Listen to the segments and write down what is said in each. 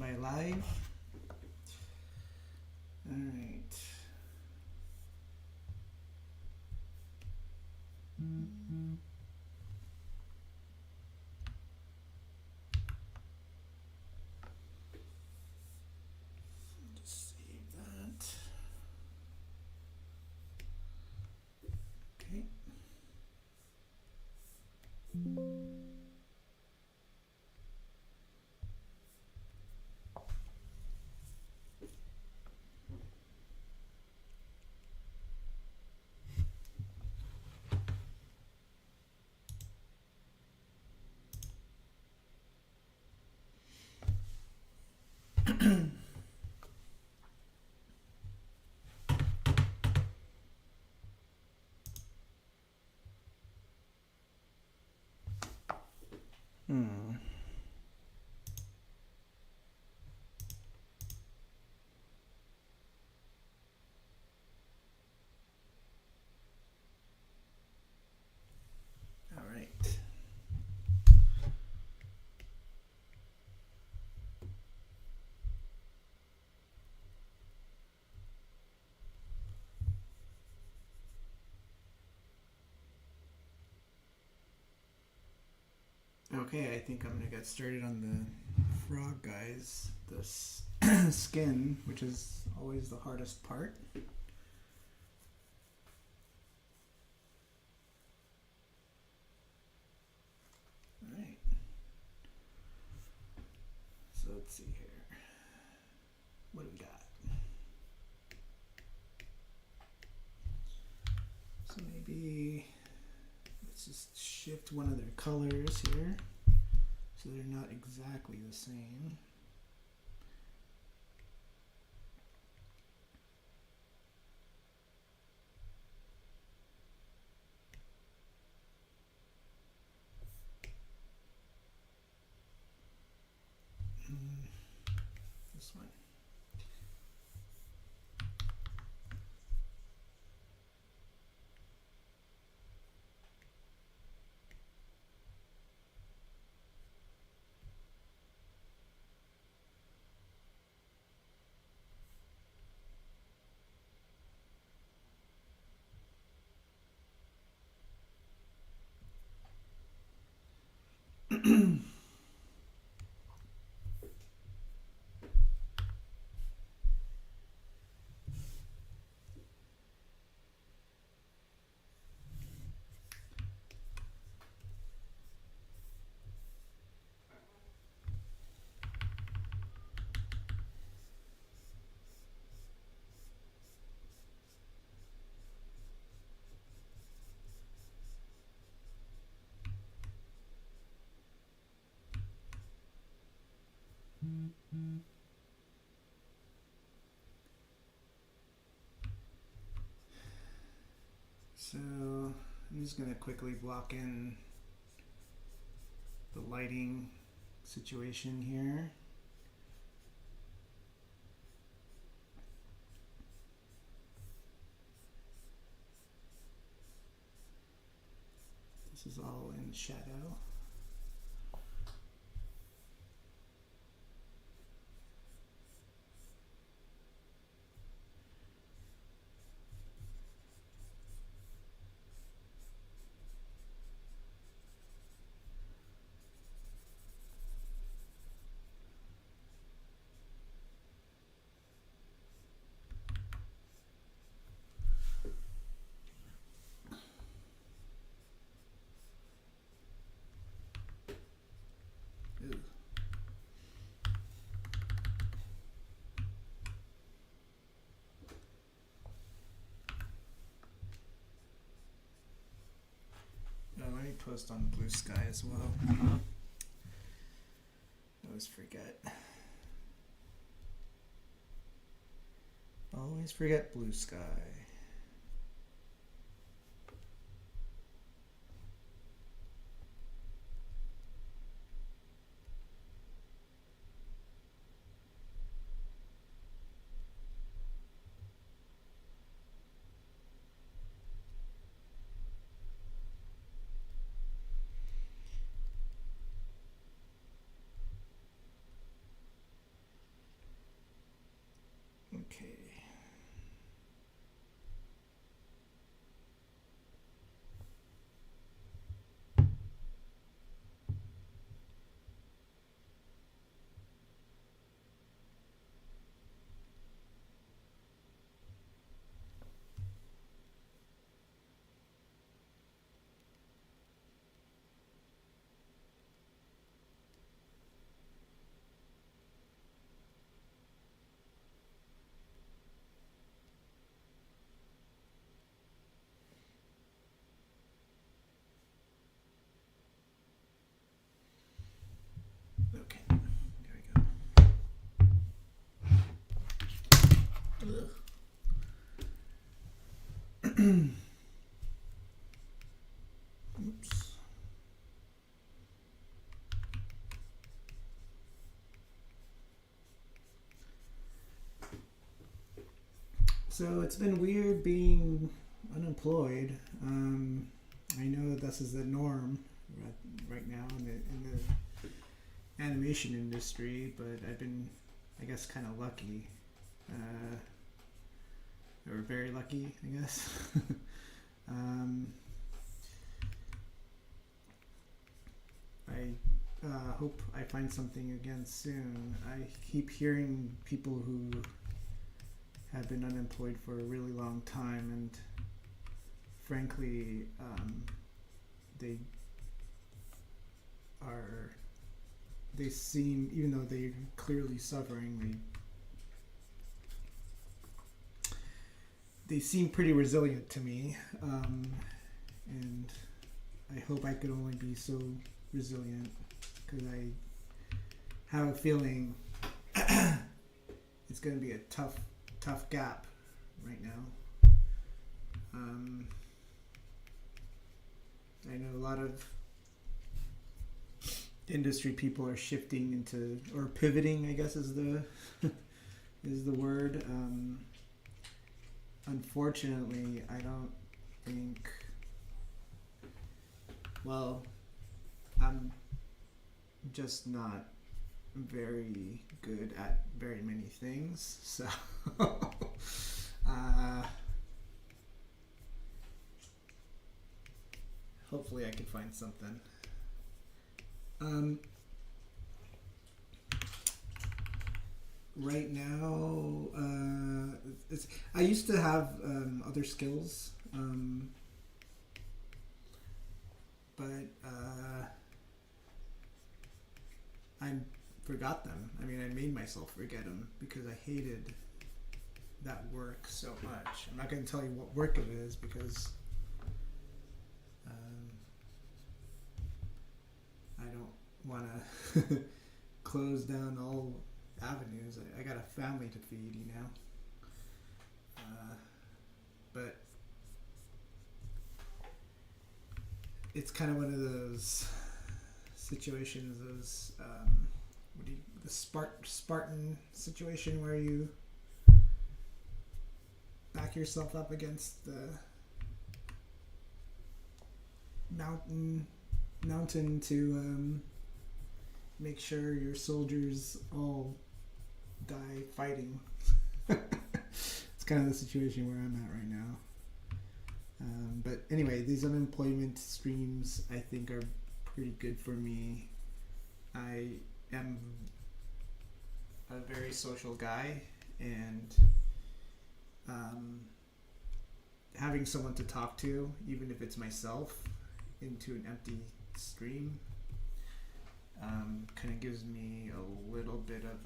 I live? Alright. Just save that. Okay. Hmm. All right. Okay, I think I'm gonna get started on the frog guys. The skin, which is always the hardest part. Alright. So let's see here. What do we got? So maybe let's just shift one of their colors here so they're not exactly the same. This one. So I'm just going to quickly block in the lighting situation here. This is all in shadow. Ooh. Let me post on Blue Sky as well. I always forget. Always forget Blue Sky. So it's been weird being unemployed. I know that this is the norm right now in the animation industry, but I've been, I guess, kind of lucky, or very lucky, I guess. I hope I find something again soon. I keep hearing people who have been unemployed for a really long time, and frankly, they seem, even though they're clearly suffering, they seem pretty resilient to me, and I hope I could only be so resilient, because I have a feeling it's going to be a tough gap right now. I know a lot of industry people are shifting into, or pivoting, I guess is the is the word. Unfortunately, I don't think. Well, I'm just not very good at very many things, so hopefully I can find something. Right now, I used to have other skills, but I forgot them. I mean, I made myself forget them because I hated that work so much. I'm not going to tell you what work it is because I don't want to close down all avenues. I got a family to feed, you know. But it's kind of one of those situations, those the Spartan situation where you back yourself up against the mountain to make sure your soldiers all die fighting. It's kind of the situation where I'm at right now. But anyway, these unemployment streams I think are pretty good for me. I am a very social guy, and having someone to talk to, even if it's myself, into an empty stream, kind of gives me a little bit of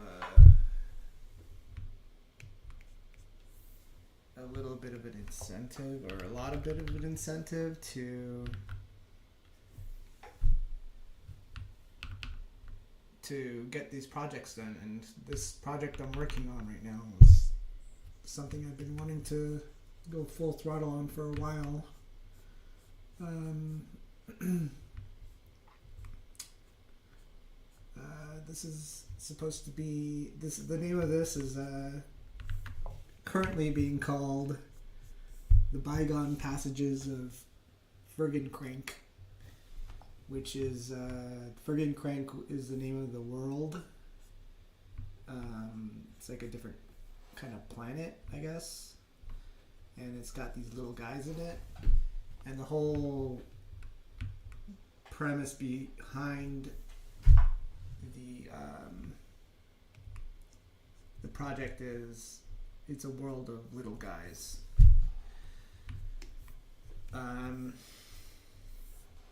an incentive, or a lot of bit of an incentive to get these projects done. And this project I'm working on right now is something I've been wanting to go full throttle on for a while. This is supposed to be the name of this is currently being called The Bygone Passages of Fergencrank, which is Fergencrank is the name of the world. It's like a different kind of planet, I guess, and it's got these little guys in it, and the whole premise behind the project is it's a world of little guys.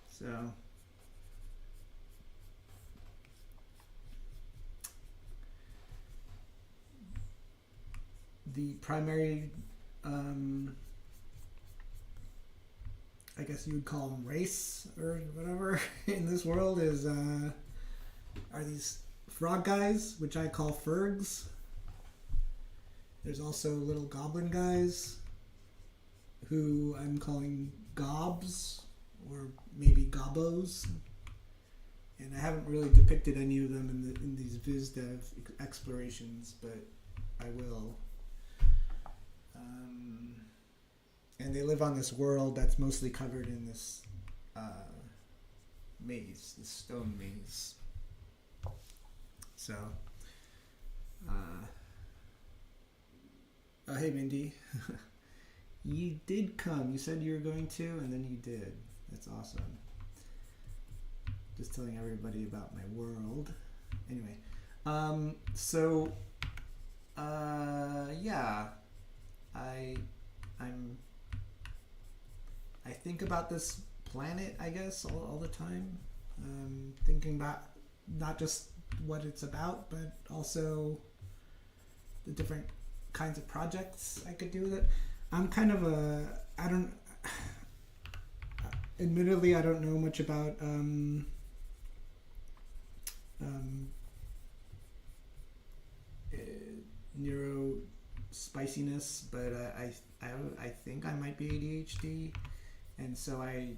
So the primary, I guess you would call them race or whatever in this world is are these frog guys, which I call Fergs. There's also little goblin guys, who I'm calling Gobs, or maybe Gobos. And I haven't really depicted any of them in these VizDev explorations, but I will. um, and they live on this world that's mostly covered in this maze, this stone maze. So, oh hey Mindy, you did come. You said you were going to, and then you did. That's awesome. Just telling everybody about my world. Anyway, so yeah, I'm I think about this planet, I guess, all the time. Thinking about not just what it's about, but also the different kinds of projects I could do with it. I'm kind of admittedly, I don't know much about neuro spiciness, but I think I might be ADHD, and so I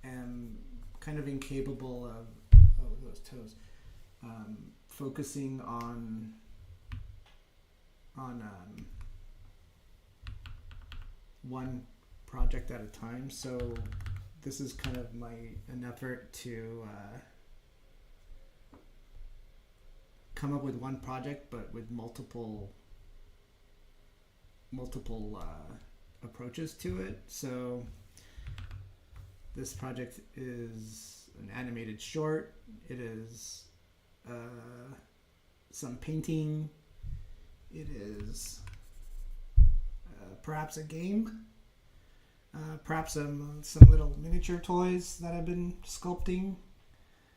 am kind of incapable of those toes focusing on one project at a time. So this is kind of an effort to come up with one project, but with multiple approaches to it. So this project is an animated short. It is some painting. It is perhaps a game. Perhaps some little miniature toys that I've been sculpting.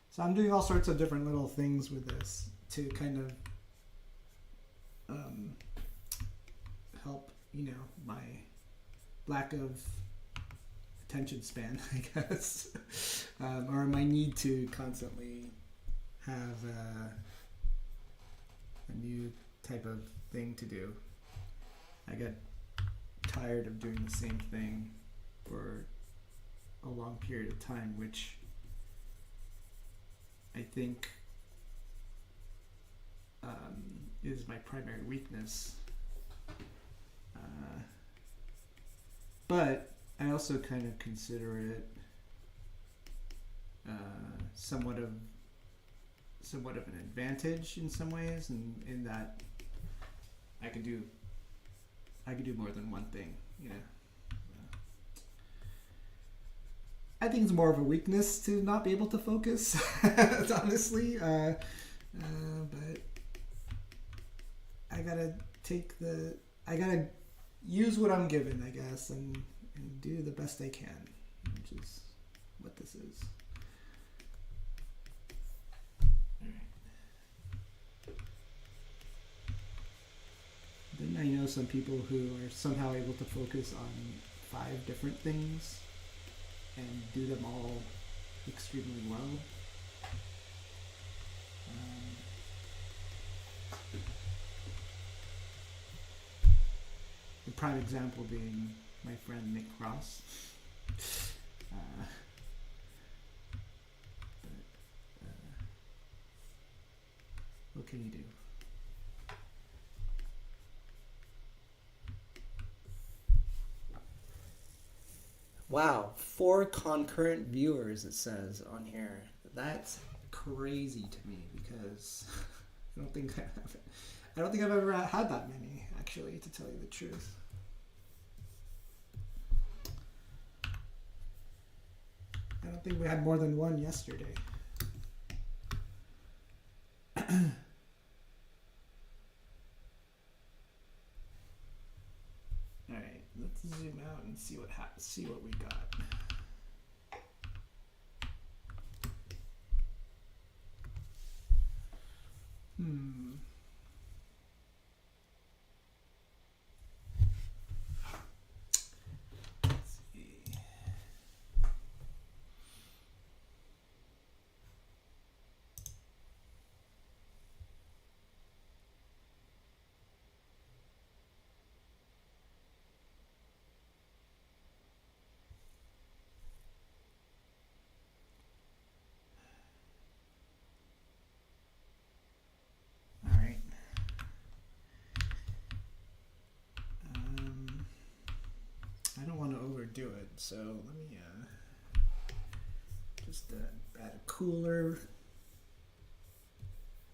So I'm doing all sorts of different little things with this to kind of help, my lack of attention span, I guess, or my need to constantly have a new type of thing to do. I get tired of doing the same thing for a long period of time, which I think is my primary weakness. But I also kind of consider it somewhat of an advantage in some ways, and in that I could do more than one thing. I think it's more of a weakness to not be able to focus, honestly. But I gotta use what I'm given, I guess, and do the best I can, which is what this is. Then I know some people who are somehow able to focus on 5 different things and do them all extremely well. The prime example being my friend Nick Ross. What can you do? Wow, 4 concurrent viewers, it says on here. That's crazy to me because I don't think I've ever had that many, actually, to tell you the truth. I don't think we had more than 1 yesterday. Alright, let's zoom out and see what we got. Let's see. So let me just add a cooler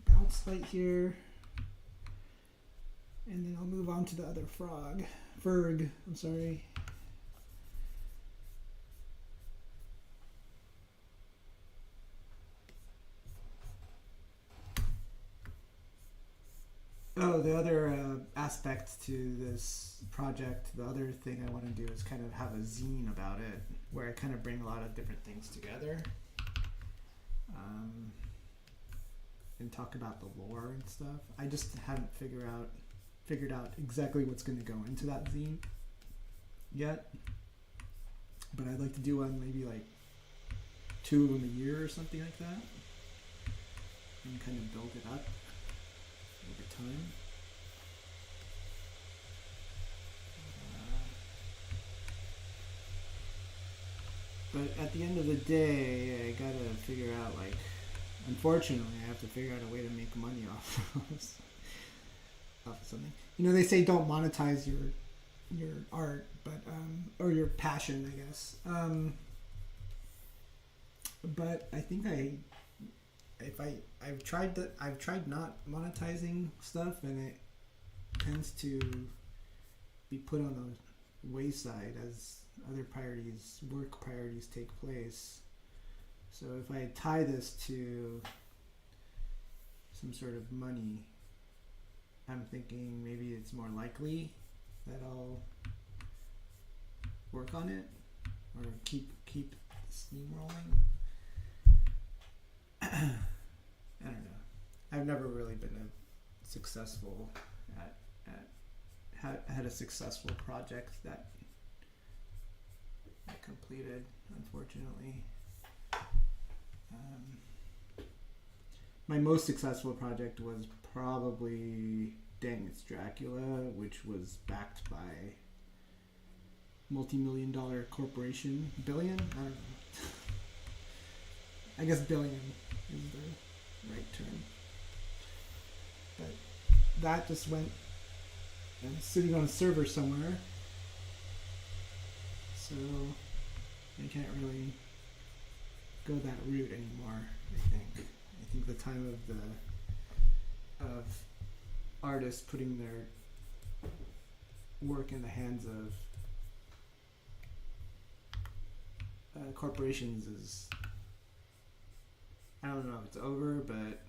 bounce light here. And then I'll move on to the other Ferg, I'm sorry. Oh, the other aspect to this project, the other thing I want to do is kind of have a zine about it, where I kind of bring a lot of different things together, and talk about the lore and stuff. I just haven't figured out exactly what's going to go into that zine yet, but I'd like to do one maybe like 2 of them a year or something like that, and kind of build it up over time. But at the end of the day, I gotta figure out, like, unfortunately, I have to figure out a way to make money off of something. You know, they say don't monetize your art, but or your passion, I guess. But I think I've tried not monetizing stuff, and it tends to be put on the wayside as other work priorities take place. So if I tie this to some sort of money, I'm thinking maybe it's more likely that I'll work on it or keep the steam rolling. I don't know. I've never really been had a successful project that I completed, unfortunately. My most successful project was probably Dang It's Dracula, which was backed by multi-million-dollar corporation. Billion? I don't know. I guess billion is the right term. But that just went sitting on a server somewhere. So I can't really go that route anymore, I think. I think the time of artists putting their work in the hands of corporations is, I don't know if it's over, but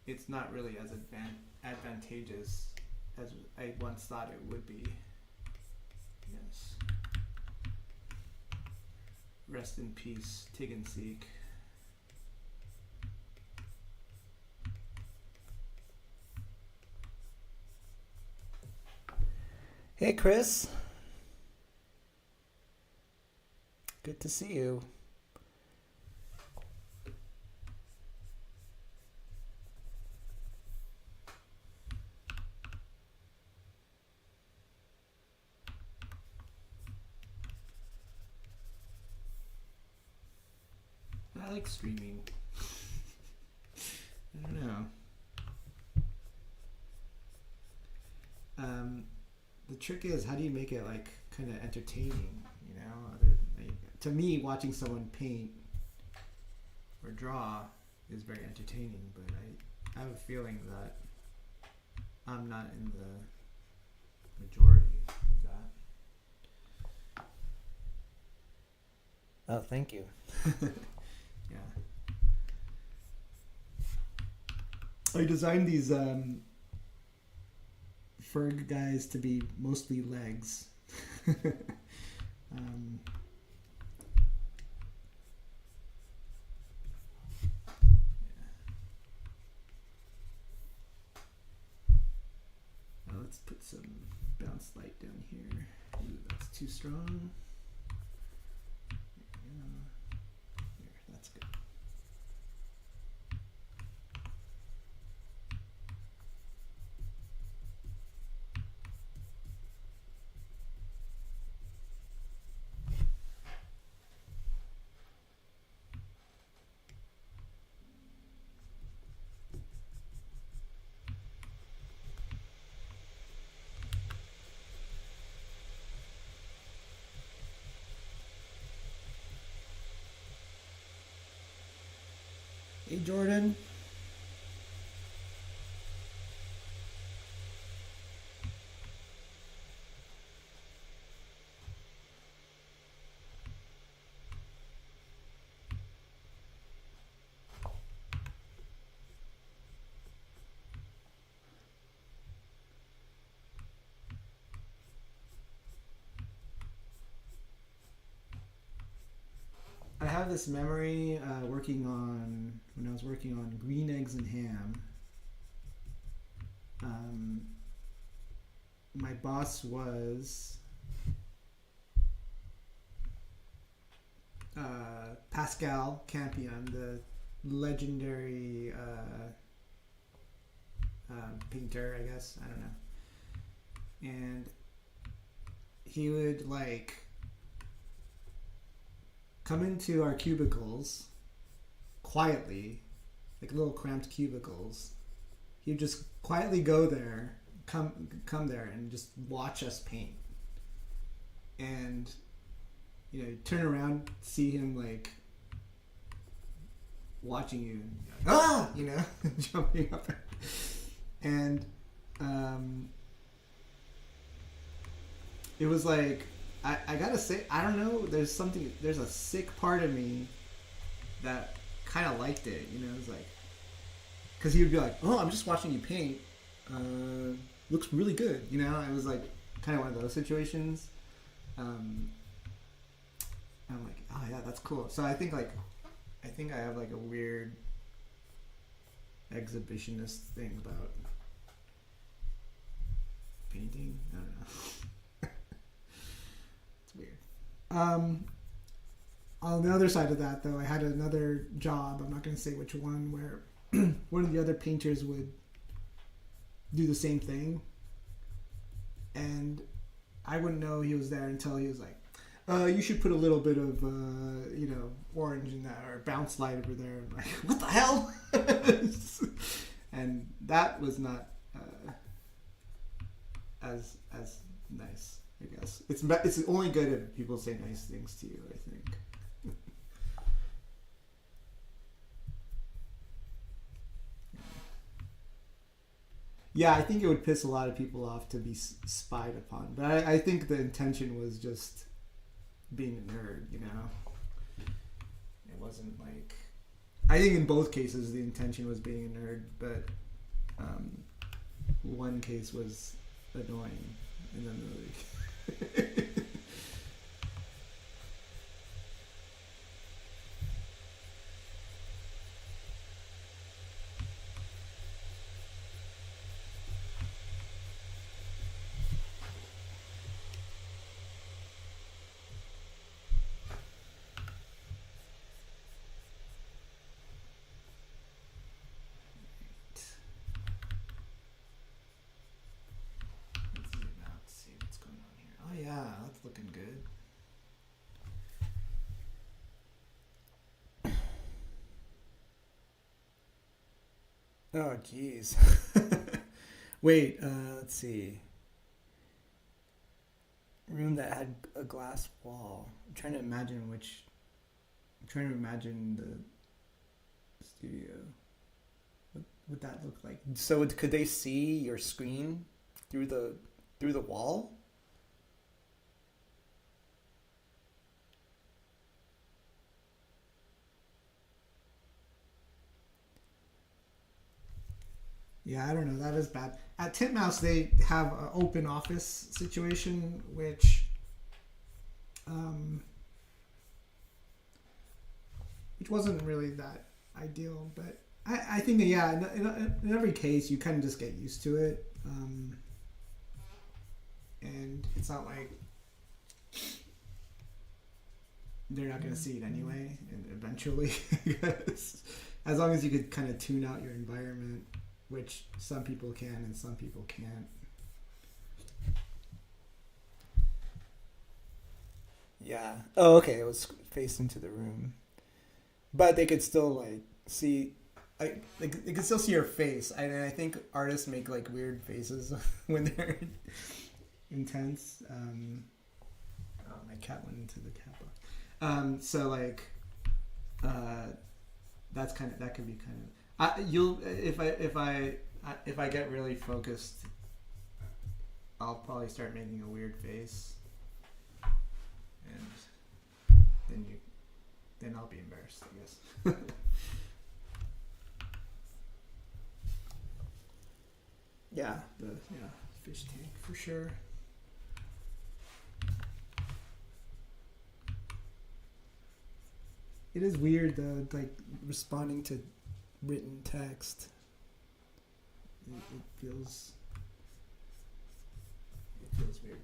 it's not really as advantageous as I once thought it would be. Yes. Rest in peace, Tig and Seek. Hey, Chris. Good to see you. I like streaming. I don't know. The trick is, how do you make it like kind of entertaining? You know, to me, watching someone paint or draw is very entertaining, but I have a feeling that I'm not in the majority of that. Oh, thank you. Yeah. I designed these Ferg guys to be mostly legs. Yeah. Let's put some bounce light down here. Ooh, that's too strong. Here, that's good. Hey, Jordan. I have this memory working on when I was working on green eggs and ham. Um, my boss was Pascal Campion, the legendary painter, I guess. I don't know. And he would like come into our cubicles quietly, like little cramped cubicles. He'd just quietly go there, come there, and just watch us paint. And you know, turn around, see him like watching you, like, you know, jumping up, and it was like I gotta say, I don't know. There's a sick part of me that kind of liked it. You know, it was like, because he would be like, "Oh, I'm just watching you paint. Looks really good." You know, it was like kind of one of those situations. I'm like, "Oh yeah, that's cool." So I think I have like a weird exhibitionist thing about painting. I don't know. It's weird. On the other side of that, though, I had another job. I'm not going to say which one, where one of the other painters would do the same thing, and I wouldn't know he was there until he was like, "You should put a little bit of orange in that, or bounce light over there." I'm like, what the hell? And that was not as nice. I guess it's only good if people say nice things to you, I think. Yeah, I think it would piss a lot of people off to be spied upon, but I think the intention was just being a nerd, you know. It wasn't like, I think in both cases the intention was being a nerd, but one case was annoying, and then the other. Yeah, that's looking good. Oh, jeez. Wait, let's see. Room that had a glass wall. I'm trying to imagine the studio. What would that look like? So could they see your screen through the wall? Yeah, I don't know. That is bad. At Titmouse, they have an open office situation, um, which wasn't really that ideal. But I think that, yeah, in every case, you kind of just get used to it. And it's not like they're not going to see it anyway. And eventually, I guess, as long as you could kind of tune out your environment, which some people can and some people can't. Yeah. Oh, okay. It was facing to the room, but they could still like see, like they could still see your face. I think artists make like weird faces when they're intense. Oh, my cat went into the cat box. So like, that could be kind of. You'll if I get really focused, I'll probably start making a weird face, and then I'll be embarrassed, I guess. Yeah, fish tank for sure. It is weird though, like responding to written text. It feels weird.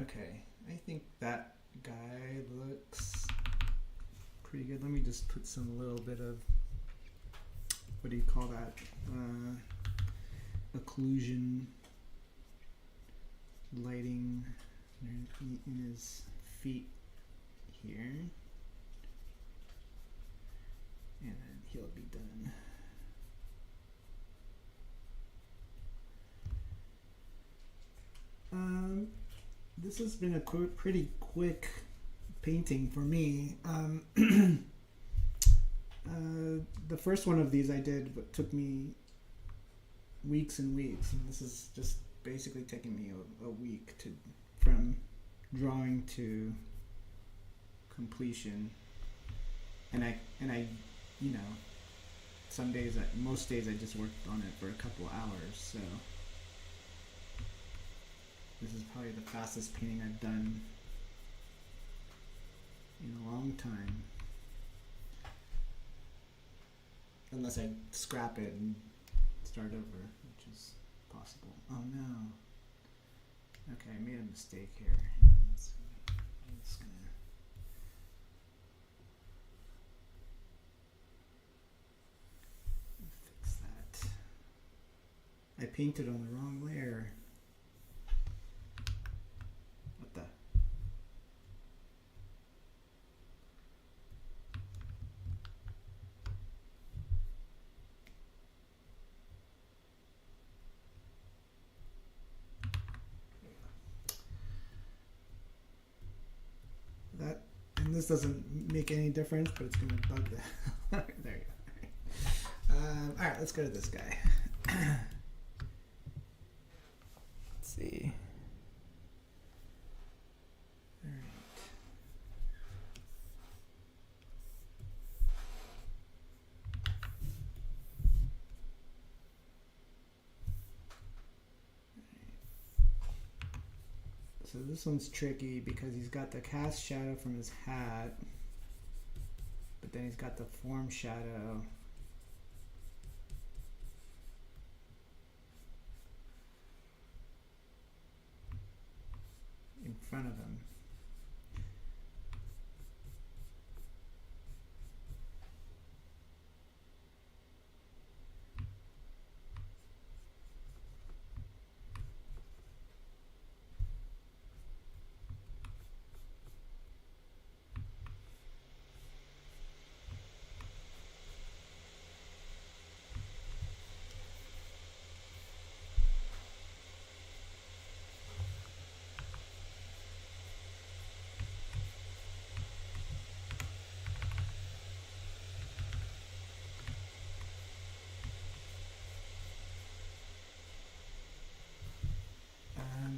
Okay, I think that guy looks pretty good. Let me just put some little bit of, what do you call that? Occlusion lighting in his feet here. And then he'll be done. This has been a pretty quick painting for me. The first one of these I did took me weeks and weeks, and this is just basically taking me a week from drawing to completion. And I most days I just worked on it for a couple hours, so this is probably the fastest painting I've done in a long time. Unless I scrap it and start over, which is possible. Oh no. Okay, I made a mistake here. Let's see. I'm just gonna fix that. I painted on the wrong layer. What the? That, and this doesn't make any difference, but it's going to bug the. There you go. All right, let's go to this guy. Let's see. All right. So this one's tricky because he's got the cast shadow from his hat, but then he's got the form shadow in front of him.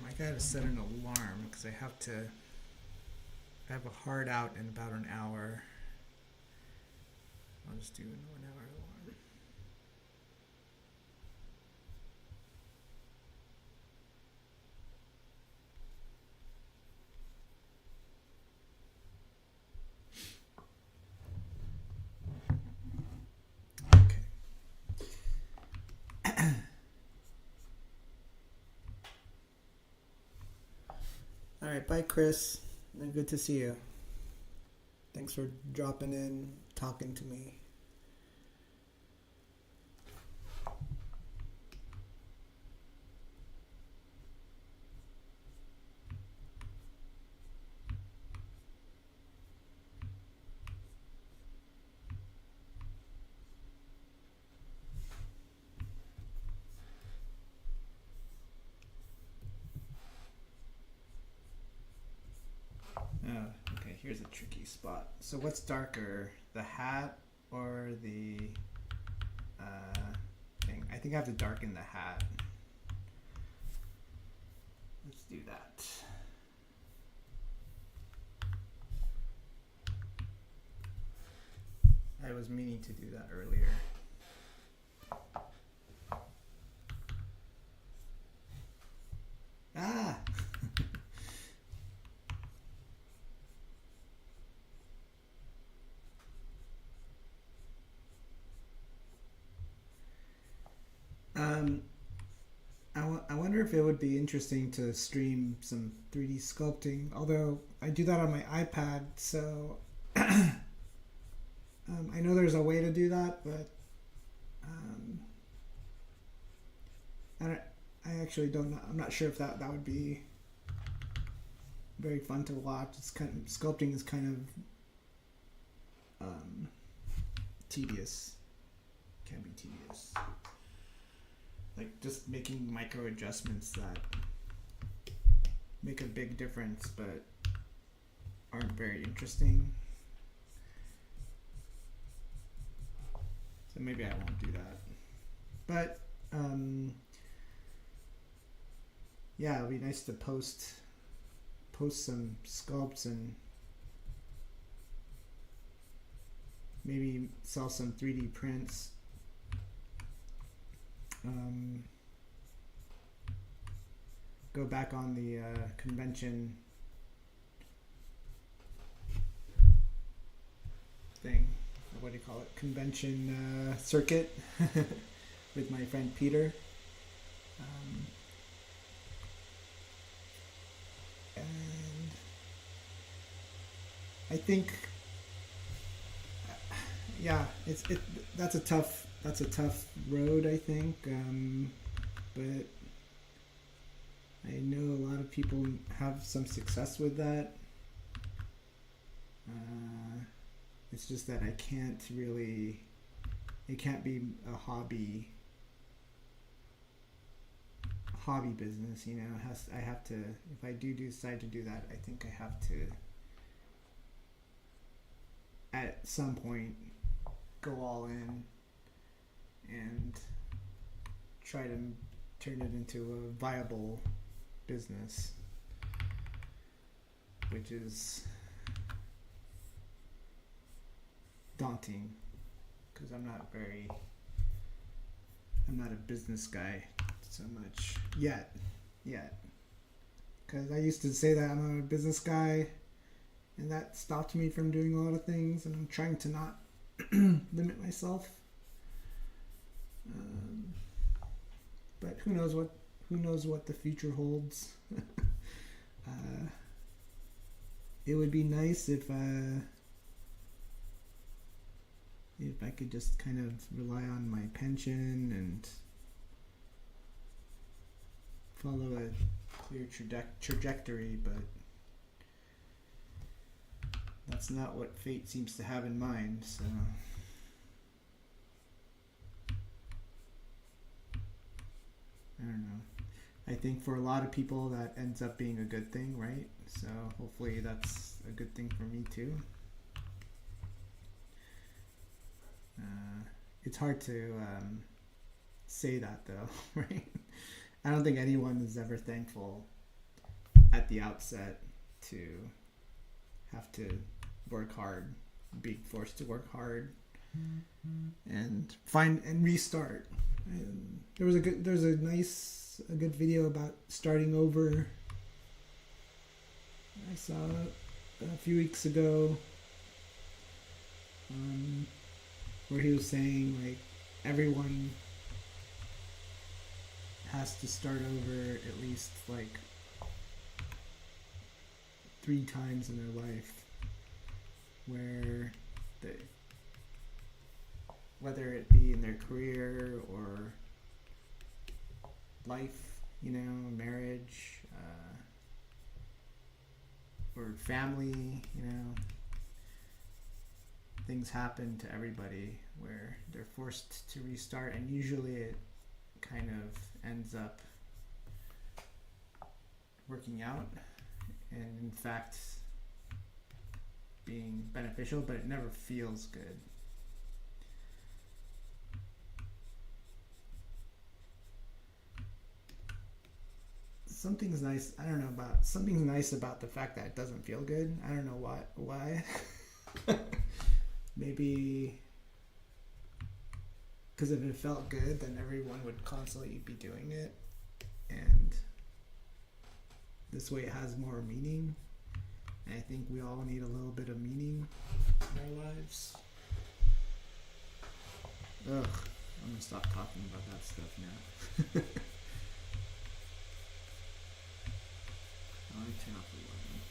I gotta set an alarm because I have a hard out in about an hour. I'll just do an 1 hour alarm. All right, bye, Chris. Good to see you. Thanks for dropping in, talking to me. Oh, okay, here's a tricky spot. So what's darker, the hat or the thing? I think I have to darken the hat. Let's do that. I was meaning to do that earlier. Ah! um, I wonder if it would be interesting to stream some 3D sculpting, although I do that on my iPad, so I know there's a way to do that, but I actually don't know. I'm not sure if that would be very fun to watch. It's kind of, sculpting is kind of tedious. Can be tedious. Like just making micro adjustments that make a big difference, but aren't very interesting. So maybe I won't do that. But yeah, it'd be nice to post some sculpts and maybe sell some 3D prints. Go back on the convention thing. What do you call it? Convention circuit with my friend Peter. And I think, yeah, that's a tough road, I think. But I know a lot of people have some success with that. It's just that I can't really. It can't be a hobby business, you know. I have to. If I do decide to do that, I think I have to. At some point, go all in and try to turn it into a viable business, which is daunting because I'm not a business guy so much yet because I used to say that I'm not a business guy, and that stopped me from doing a lot of things, and I'm trying to not limit myself. But who knows what the future holds. It would be nice if I could just kind of rely on my pension and follow a clear trajectory, but that's not what fate seems to have in mind, so I don't know. I think for a lot of people that ends up being a good thing, right? So hopefully that's a good thing for me too. It's hard to say that though, right? I don't think anyone is ever thankful at the outset to have to work hard, be forced to work hard, and find and restart. And there's a good video about starting over. I saw a few weeks ago, where he was saying like everyone has to start over at least like 3 times in their life, where whether it be in their career or life, you know, marriage, or family, you know, things happen to everybody where they're forced to restart, and usually it kind of ends up working out. And in fact, being beneficial, but it never feels good. Something's nice. I don't know about something's nice about the fact that it doesn't feel good. I don't know why. Maybe because if it felt good, then everyone would constantly be doing it, and this way it has more meaning. And I think we all need a little bit of meaning in our lives. Ugh, I'm gonna stop talking about that stuff now. I'll turn off the light.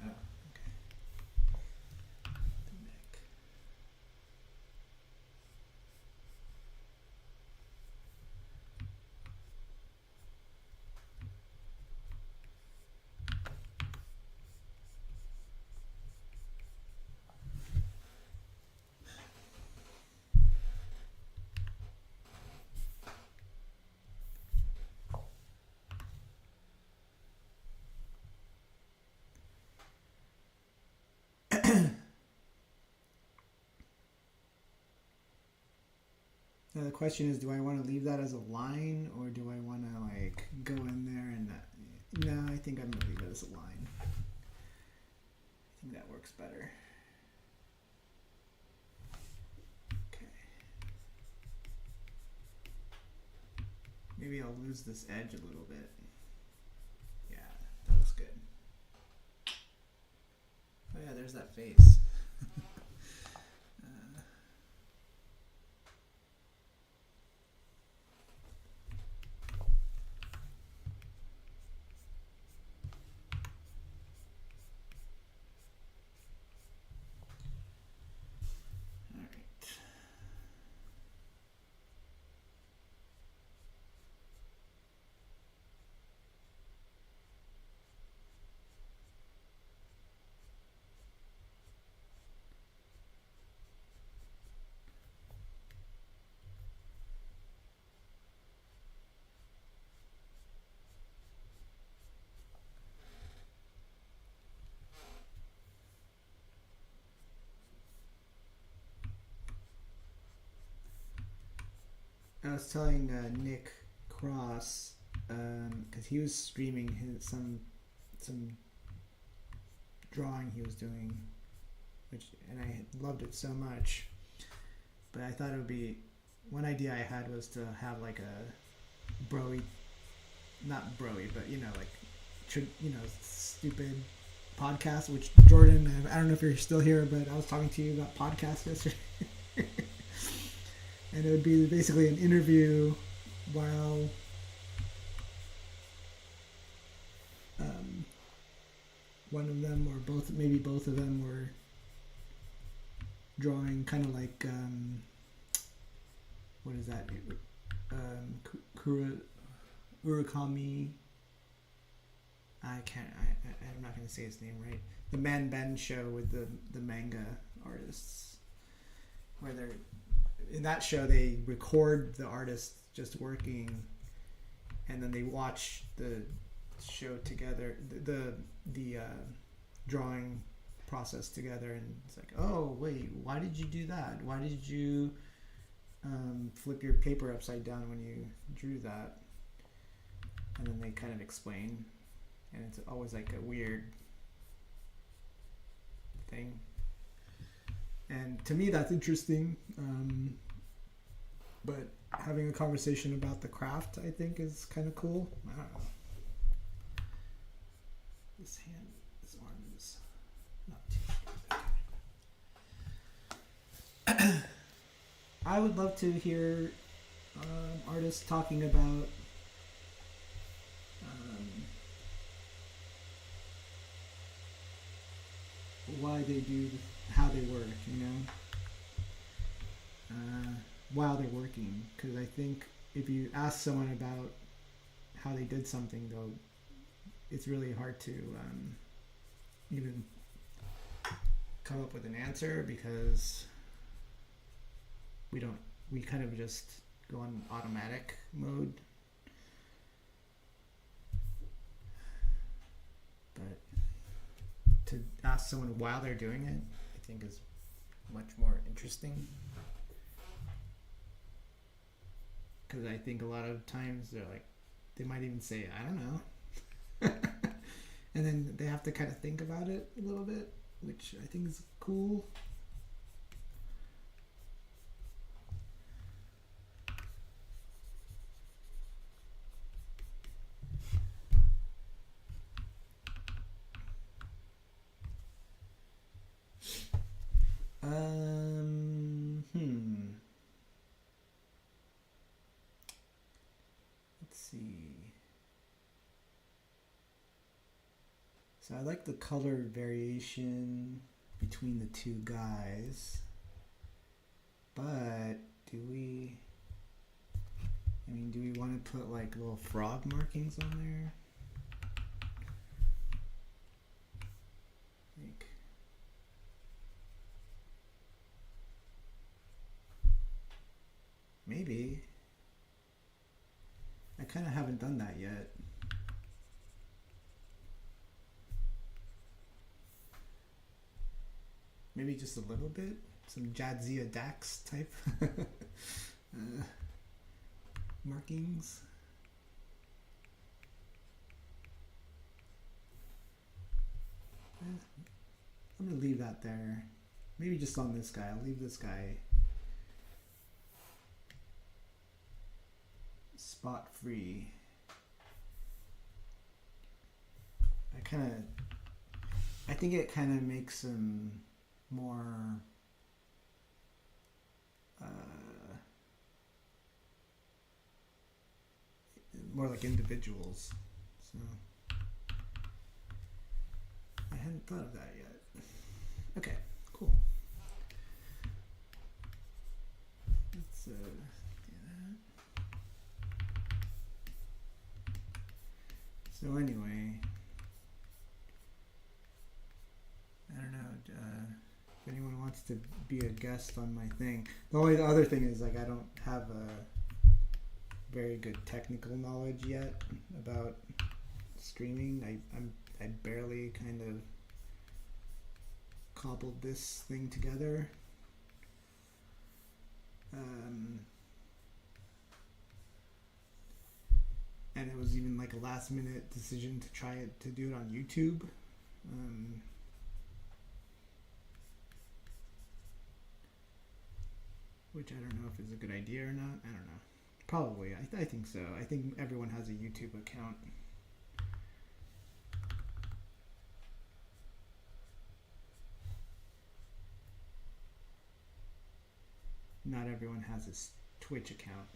Oh, okay. The neck. Now the question is, do I want to leave that as a line, or do I want to like go in there and no, I think I'm gonna leave it as a line. I think that works better. Okay. Maybe I'll lose this edge a little bit. Yeah, that was good. Oh yeah, there's that face. I was telling Nick Cross because he was streaming some drawing he was doing, and I loved it so much. But I thought it would be one idea I had was to have like a broy, not broy, but stupid podcast. Which Jordan, I don't know if you're still here, but I was talking to you about podcasts yesterday. And it would be basically an interview while one of them or both, maybe both of them were drawing kind of like, what is that? Urakami. I'm not going to say his name right. The Man Ben show with the manga artists, where they're, in that show they record the artist just working, and then they watch the show together, the drawing process together, and it's like, oh wait, why did you do that? Why did you flip your paper upside down when you drew that? And then they kind of explain, and it's always like a weird thing. And to me, that's interesting. But having a conversation about the craft, I think, is kind of cool. I don't know. This arm is not too strong. I would love to hear artists talking about why they do how they work, while they're working. Because I think if you ask someone about how they did something, though, it's really hard to even come up with an answer, because we don't we kind of just go on automatic mode. But to ask someone while they're doing it, I think is much more interesting. Because I think a lot of times they're like, they might even say, I don't know. And then they have to kind of think about it a little bit, which I think is cool. Let's see. So I like the color variation between the two guys, but do we want to put like little frog markings on there? Like, maybe. I kind of haven't done that yet. Maybe just a little bit. Some Jadzia Dax type markings. I'm going to leave that there. Maybe just on this guy. I'll leave this guy spot free. I think it kind of makes him more more like individuals. So I hadn't thought of that yet. Okay, cool. Let's do that. So anyway, I don't know. If anyone wants to be a guest on my thing, the only other thing is like I don't have a very good technical knowledge yet about streaming. I barely kind of cobbled this thing together. And it was even like a last minute decision to do it on YouTube. Which I don't know if is a good idea or not. I don't know. Probably. I think so. I think everyone has a YouTube account. Not everyone has a Twitch account.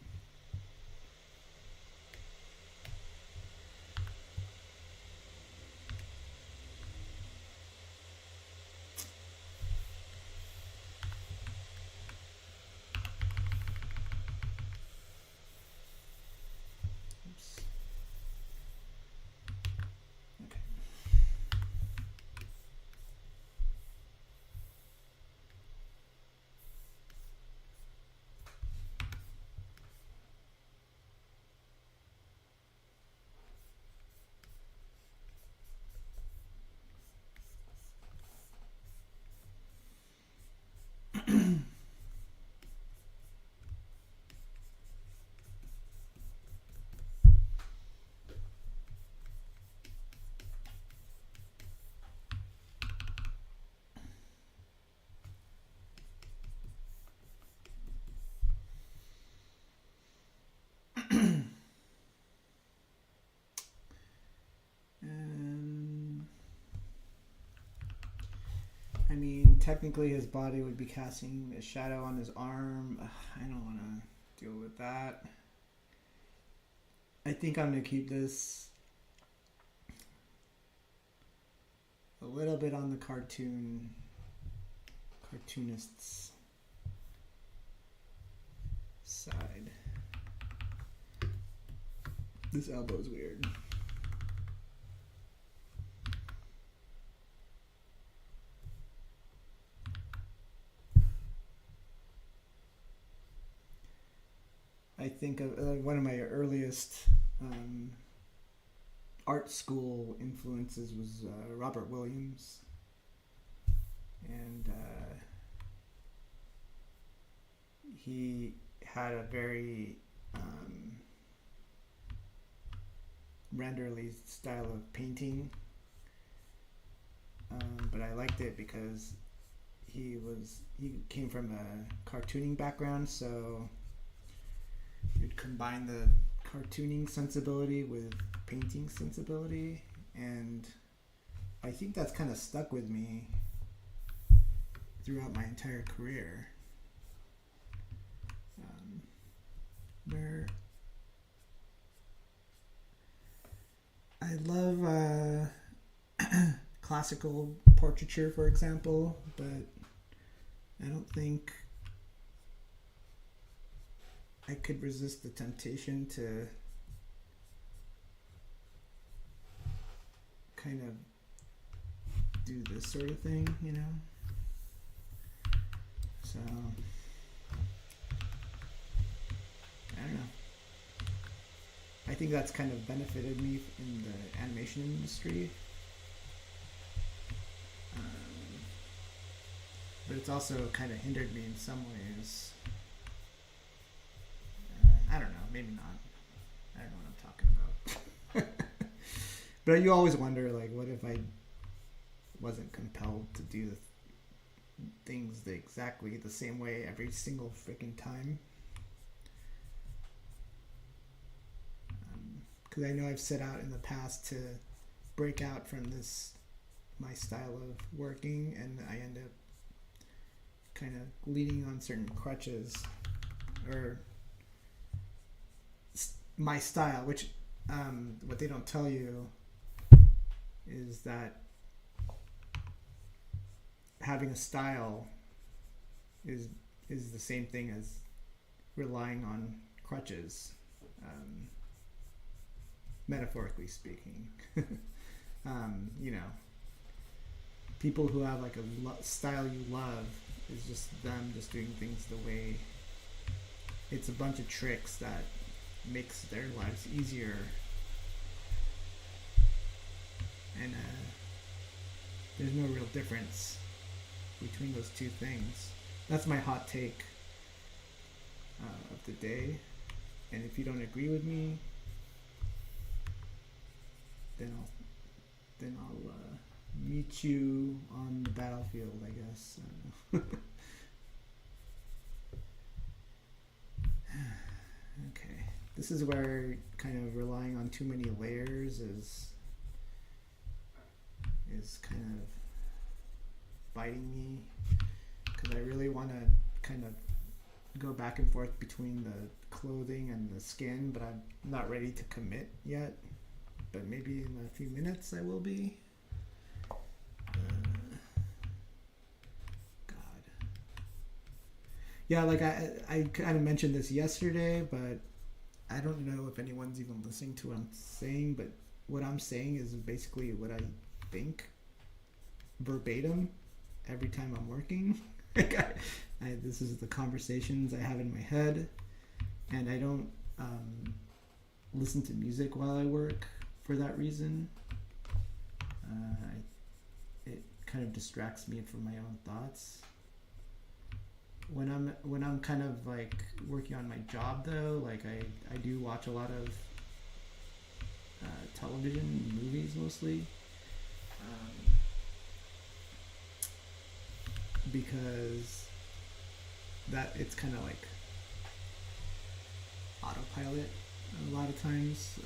I mean, technically his body would be casting a shadow on his arm. I don't want to deal with that. I think I'm going to keep this a little bit on the cartoonist's side. This elbow's weird. I think of one of my earliest um, art school influences was Robert Williams, and he had a very renderly style of painting, but I liked it because he came from a cartooning background, so you'd combine the cartooning sensibility with painting sensibility, and I think that's kind of stuck with me throughout my entire career. Where I love classical portraiture, for example, but I don't think I could resist the temptation to kind of do this sort of thing, you know? So, I don't know. I think that's kind of benefited me in the animation industry. But it's also kind of hindered me in some ways. I don't know, maybe not. I don't know what I'm talking about. But you always wonder, like, what if I wasn't compelled to do the things exactly the same way every single freaking time? Because I know I've set out in the past to break out from my style of working, and I end up kind of leaning on certain crutches, or my style, which what they don't tell you is that having a style is the same thing as relying on crutches, metaphorically speaking. You know, people who have like a style you love is just them just doing things the way. It's a bunch of tricks that makes their lives easier, and there's no real difference between those two things. That's my hot take of the day, and if you don't agree with me, then I'll meet you on the battlefield, I guess. Okay, this is where kind of relying on too many layers is kind of biting me, because I really want to kind of go back and forth between the clothing and the skin, but I'm not ready to commit yet. But maybe in a few minutes I will be. God. Yeah, like I kind of mentioned this yesterday, but I don't know if anyone's even listening to what I'm saying, but what I'm saying is basically what I think verbatim every time I'm working. This is the conversations I have in my head, and I don't listen to music while I work for that reason. It kind of distracts me from my own thoughts. When I'm kind of like working on my job though, like I do watch a lot of television, movies mostly, because that it's kind of like autopilot a lot of times.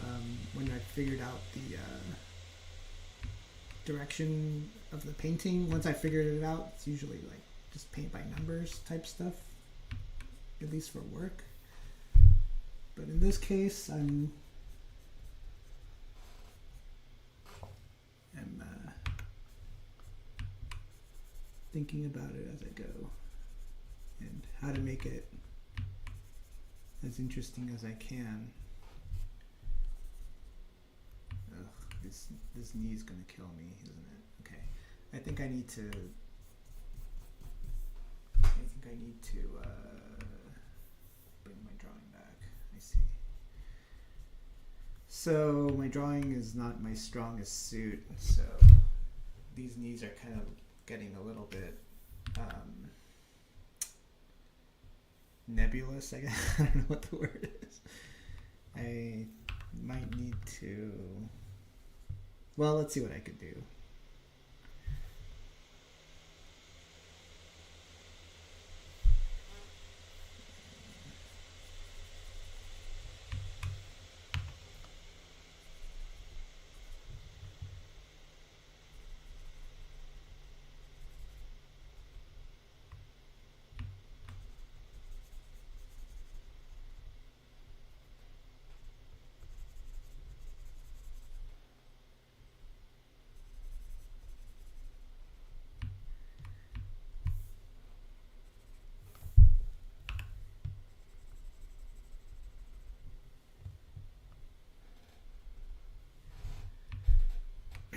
When I figured out the direction of the painting, once I figured it out, it's usually like just paint by numbers type stuff, at least for work. But in this case, I'm thinking about it as I go, and how to make it as interesting as I can. Ugh, this knee is gonna kill me, isn't it? Okay, I think I need to bring my drawing back. I me see. So my drawing is not my strongest suit, so these knees are kind of getting a little bit nebulous, I guess. I don't know what the word is. I might need to... Well, let's see what I could do.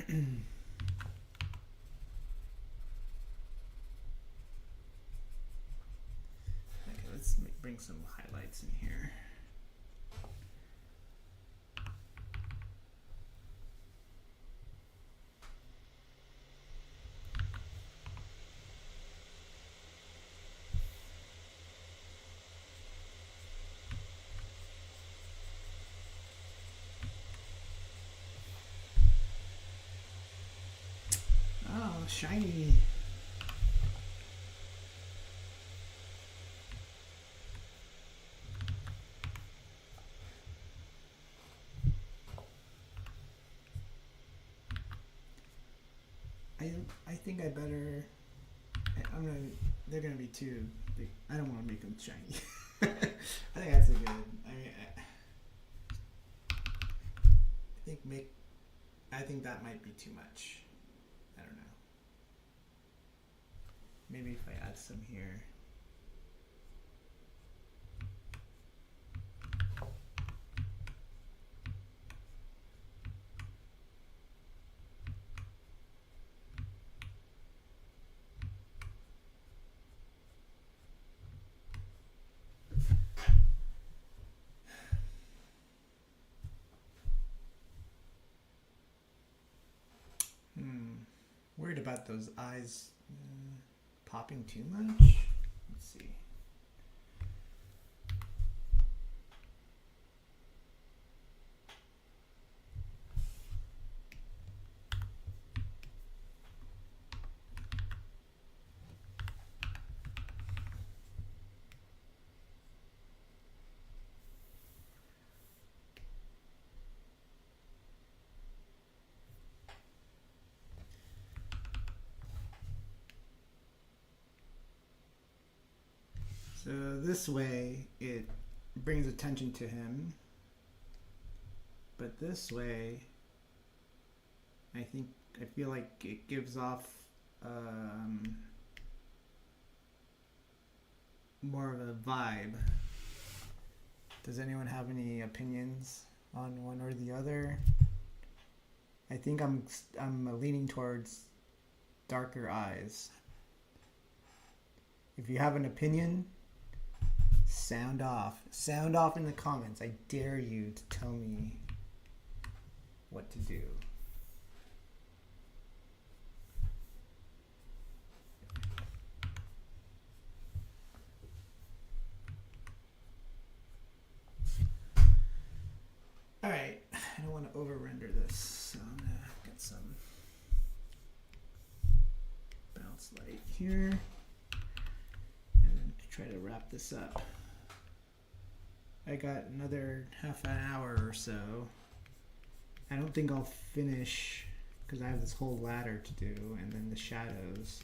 Okay, let's bring some highlights in here. Oh, shiny. I think I better. I'm gonna. They're gonna be too big. I don't want to make them shiny. I think that's a good. I mean, I think that might be too much. I don't know. Maybe if I add some here. Worried about those eyes popping too much. Let's see. So this way it brings attention to him, but this way I feel like it gives off more of a vibe. Does anyone have any opinions on one or the other? I think I'm leaning towards darker eyes. If you have an opinion, sound off. Sound off in the comments. I dare you to tell me what to do. Alright, I don't want to over render this, so I'm going to get some bounce light here and then try to wrap this up. I got another half an hour or so. I don't think I'll finish because I have this whole ladder to do and then the shadows.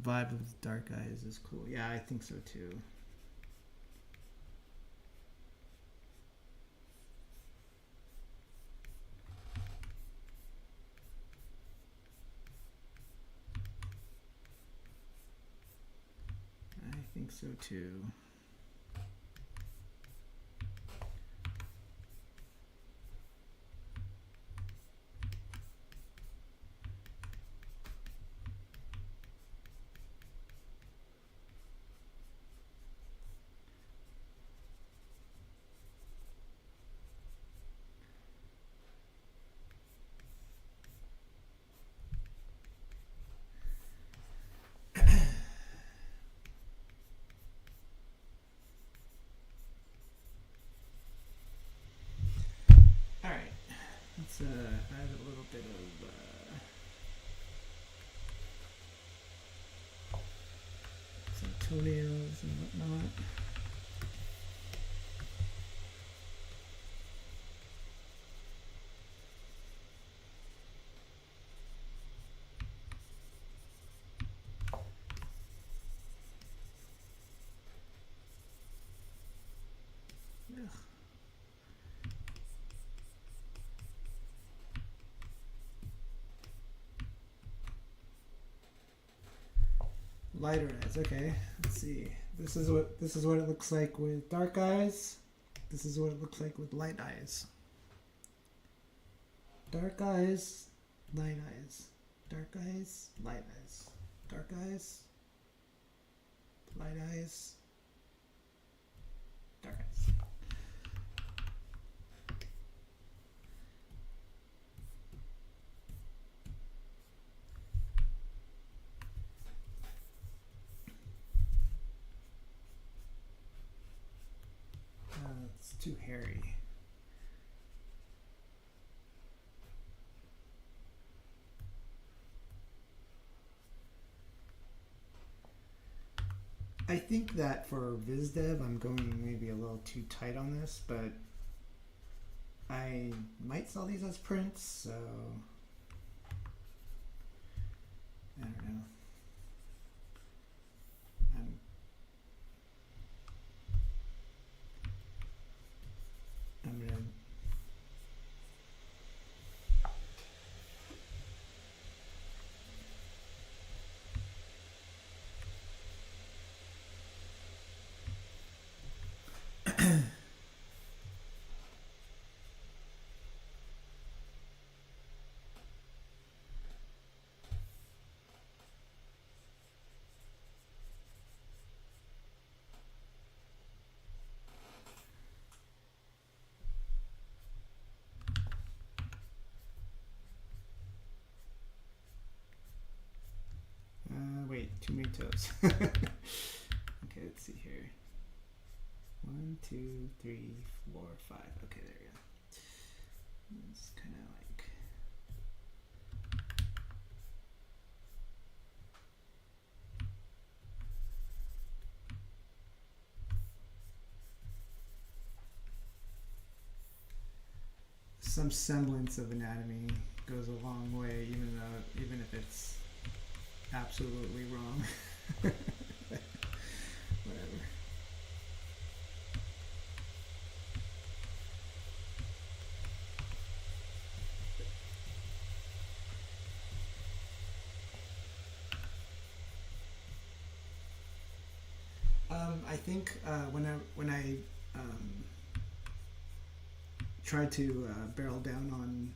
Vibe of dark eyes is cool. Yeah, I think so too. I think so too. lighter eyes. Okay, let's see. This is what it looks like with dark eyes. This is what it looks like with light eyes. Dark eyes, light eyes. Dark eyes, light eyes. Dark eyes, light eyes. Dark eyes. It's too hairy. I think that for VizDev, I'm going maybe a little too tight on this, but I might sell these as prints, so I don't know. I'm gonna wait, too many toes. Okay, let's see here. 1, 2, 3, 4, 5. Okay, there we go. It's kind of like some semblance of anatomy goes a long way, even if it's absolutely wrong. Whatever. I think when I try to barrel down on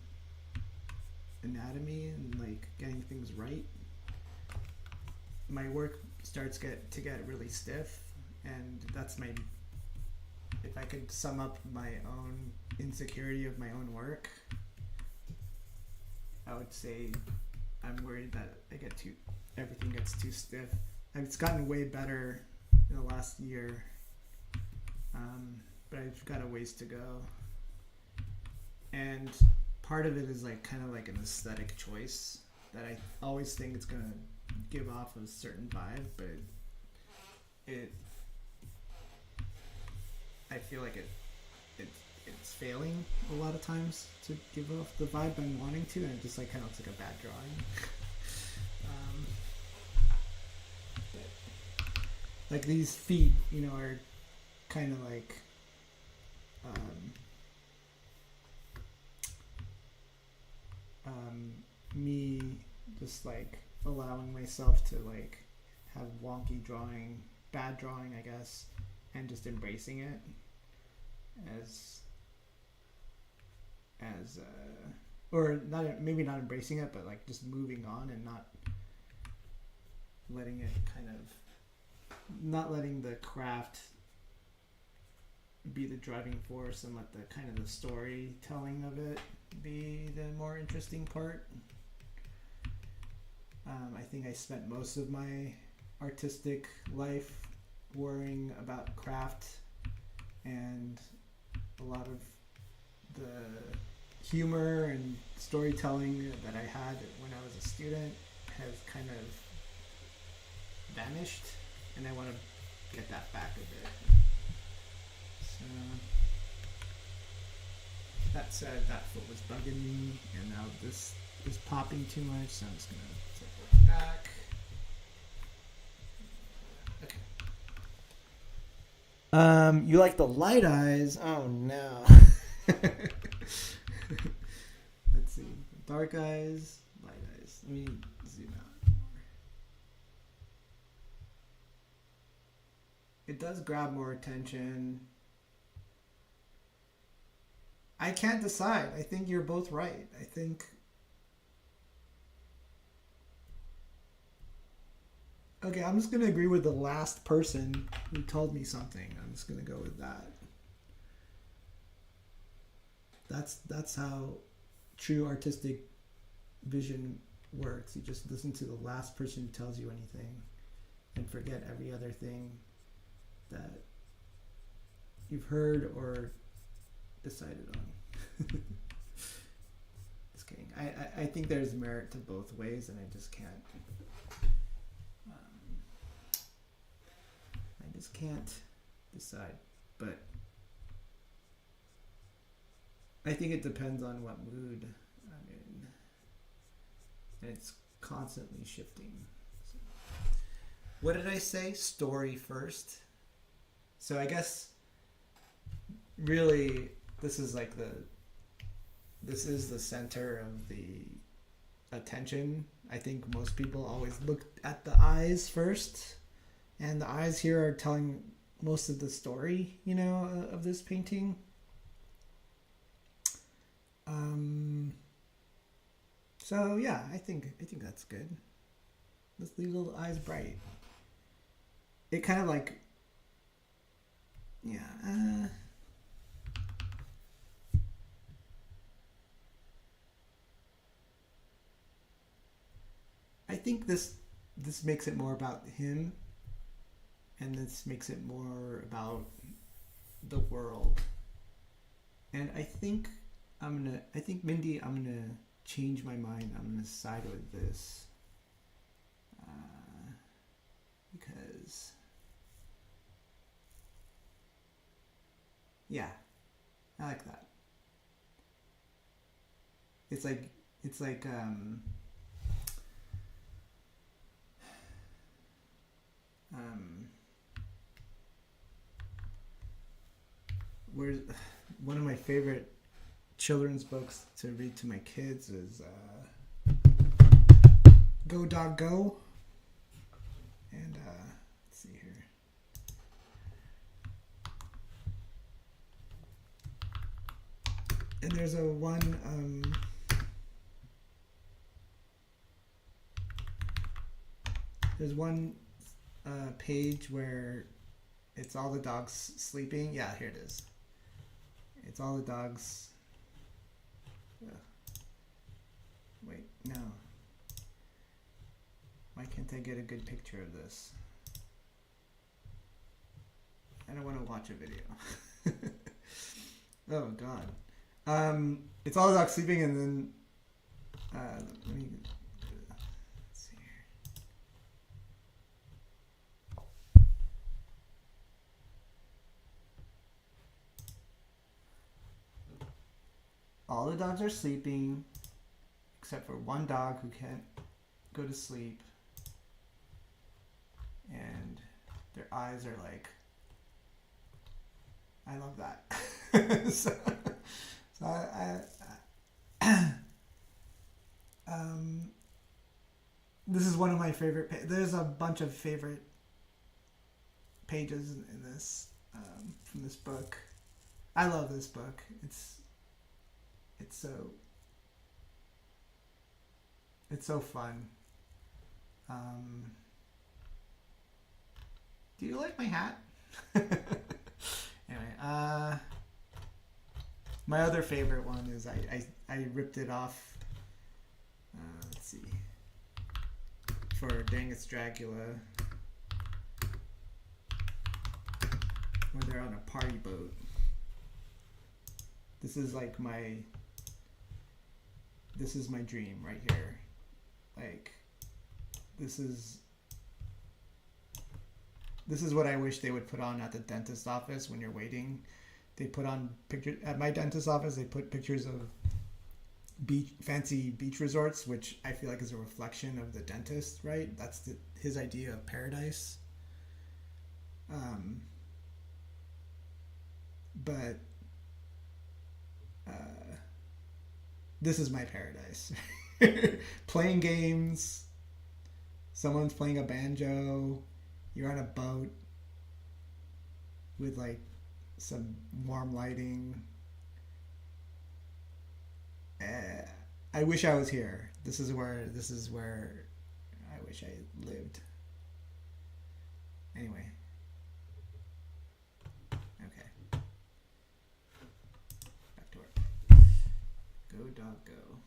anatomy and like getting things right, my work starts to get really stiff, and that's my, if I could sum up my own insecurity of my own work, I would say I'm worried that everything gets too stiff. It's gotten way better in the last year, but I've got a ways to go. And part of it is like kind of like an aesthetic choice that I always think it's gonna give off a certain vibe, but I feel like it's failing a lot of times to give off the vibe I'm wanting to, and it just like kind of looks like a bad drawing. Like these feet, are kind of like me just like allowing myself to like have wonky drawing, bad drawing, I guess, and just embracing it as or not, maybe not embracing it, but like just moving on and not letting the craft be the driving force, and let the kind of the storytelling of it be the more interesting part. I think I spent most of my artistic life worrying about craft, and a lot of the humor and storytelling that I had when I was a student has kind of vanished, and I want to get that back a bit. So that said, that foot was bugging me, and now this is popping too much, so I'm just gonna take it back. Okay. You like the light eyes? Oh no. Let's see. Dark eyes, light eyes. Let me zoom out it does grab more attention. I can't decide. I think you're both right. I think... Okay, I'm just going to agree with the last person who told me something. I'm just going to go with that. That's how true artistic vision works. You just listen to the last person who tells you anything and forget every other thing that you've heard or decided on. Just kidding. I think there's merit to both ways, and I just can't decide. But I think it depends on what mood I'm in, and it's constantly shifting. So, what did I say? Story first. So I guess really this is the center of the attention. I think most people always look at the eyes first, and the eyes here are telling most of the story, of this painting. So yeah, I think that's good. Let's leave little eyes bright. It kind of like, yeah. I think this makes it more about him, and this makes it more about the world. And I think Mindy, I'm gonna change my mind. I'm gonna side with this because, yeah, I like that. It's like where's one of my favorite children's books to read to my kids is Go Dog Go. And let's see here. And there's one page where it's all the dogs sleeping. Yeah, here it is. It's all the dogs. Wait, no. Why can't I get a good picture of this? I don't want to watch a video. Oh God. It's all the dogs sleeping, and then let me. Let's see here. All the dogs are sleeping, except for one dog who can't go to sleep, and their eyes are like, I love that. so this is one of my favorite there's a bunch of favorite pages in this from this book. I love this book. It's so fun. Do you like my hat? Anyway, my other favorite one is I ripped it off. Let's see. For Dang It's Dracula, where they're on a party boat. This is my dream right here. Like, this is what I wish they would put on at the dentist office when you're waiting. They put on pictures at my dentist office. They put pictures of fancy beach resorts, which I feel like is a reflection of the dentist, right? That's his idea of paradise. But this is my paradise. Playing games. Someone's playing a banjo. You're on a boat. with like some warm lighting. I wish I was here. This is where I wish I lived. Anyway. Okay. Back to work. Go dog go.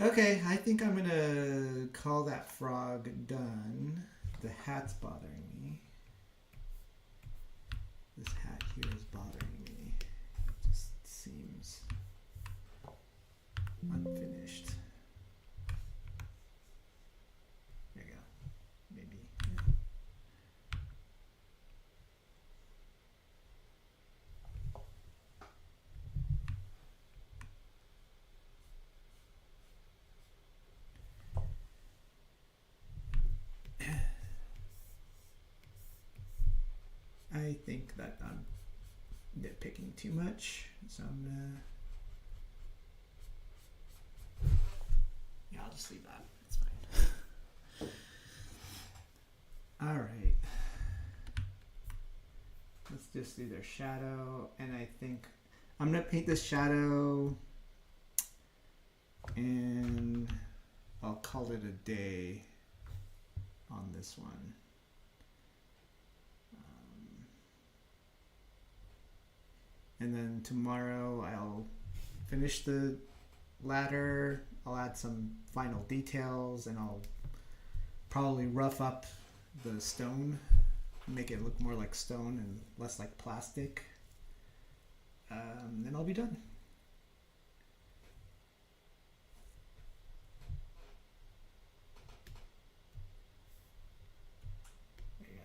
Okay, I think I'm gonna call that frog done. The hat's bothering me. This hat here is bothering me. It just seems unfinished. There you go. Maybe. I think that I'm nitpicking too much, so I'm gonna. Yeah, I'll just leave that. It's fine. All right. Let's just do their shadow, and I think I'm gonna paint this shadow, and I'll call it a day on this one. And then tomorrow I'll finish the ladder. I'll add some final details, and I'll probably rough up the stone, make it look more like stone and less like plastic. Then I'll be done. There you